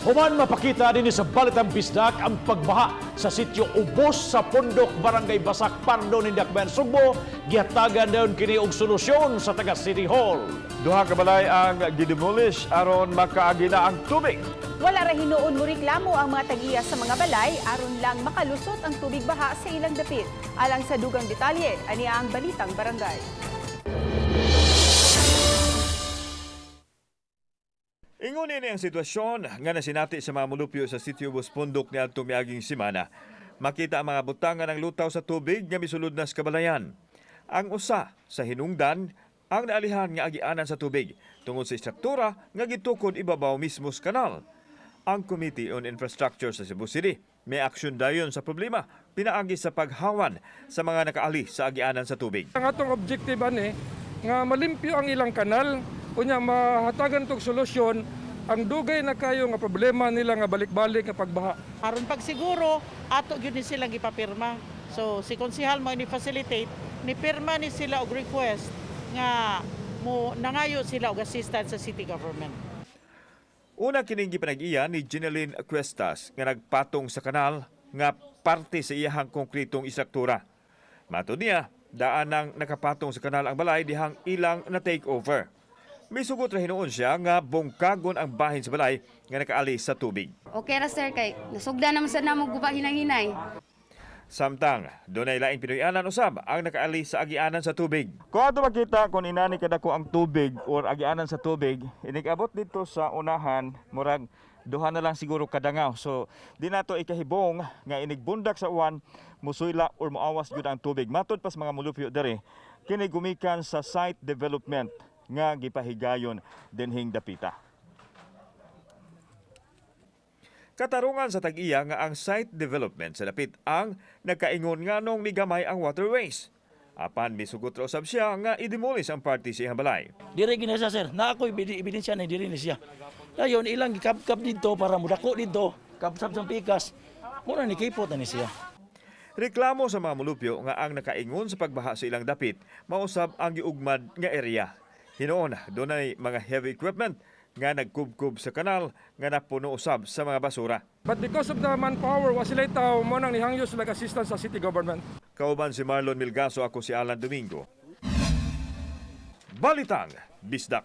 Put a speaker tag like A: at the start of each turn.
A: Human mapakita din sa Balitang Bisdak ang pagbaha sa sitio Ubos sa Pondok, Barangay Basak, Pardo, Nindakbayan, Sugbo. Gihatagan dayon kini og solusyon sa taga City Hall.
B: Duha ka balay ang gidemolish aron makaagi na ang tubig.
C: Wala ra hinuon mo reklamo ang mga tagiya sa mga balay aron lang makalusot ang tubig baha sa ilang dapit. Alang sa dugang detalye, ani ang Balitang Barangay.
B: Ingon ini ang sitwasyon nga nasinati sa mga mulupyo sa sitio Ubos Pondok ni adtong miaging semana. Makita ang mga butangan ng lutaw sa tubig nga misulod na sa kabalayan. Ang usa sa hinungdan ang naalihan nga agianan sa tubig tungod sa istruktura nga gitukod ibabaw mismo sa kanal. Ang Committee on Infrastructure sa Cebu City may aksyon dayon sa problema pinaagi sa paghawan sa mga nakaali sa agianan sa tubig.
D: Ang atong objective ani nga malimpyo ang ilang kanal unya mahatagan tog solusyon ang dugay na kayo nga problema nila nga balik-balik nga pagbaha.
E: Aron pag siguro ato gyud ni silang gipapirma. So si konsehal mo ni facilitate ni pirma ni sila og request nga mo nangayo sila og assistance sa city government.
B: Una kining gipanag-iya ni Jeneline Cuestas nga nagpatong sa kanal nga parte sa iyahang konkretong istruktura. Matod niya, daan nang nakapatong sa kanal ang balay dihang ilang na take over. May sugot ra hinuon siya nga bungkagon ang bahin sa balay nga nakaalis sa tubig.
F: Okay ra sir kay nasugda naman sa namo guba hinay-hinay.
B: Samtang dunay laing Pinoyanan usab ang nakaalis sa agianan sa tubig. Kung ato makita kung inani kadako ang tubig or agianan sa tubig, inigabot dito sa unahan murag duha na lang siguro kadangaw. So di nato ikahibong nga inigbundak sa uwan musuyla or moawas gyud ang tubig. Matod pas mga mulupyo dere kini gumikan sa site development nga gipahigayon dinhing dapita. Katarungan sa tag-iya nga ang site development sa dapit ang nagkaingon nga nung migamay ang waterways. Apan misugot ra usab siya nga i-demolish ang party sa iyang balay.
G: Dire gina siya sir, na ako ebidensya na dire ni siya. Dayon ilang gikap-kap dito para mudako dito, kapsab sa pikas. Muna ni kipot na ni siya.
B: Reklamo sa mga mulupyo nga ang nakaingon sa pagbaha sa ilang dapit mausab ang giugmad nga area. Hinoon, dunay mga heavy equipment nga nagkubkub sa kanal nga napuno usab sa mga basura.
D: But because of the manpower, wa sila itaw mo nang nihangyo sila assistance sa city government.
B: Kauban si Marlon Milgaso, ako si Alan Domingo. Balitang Bisdak.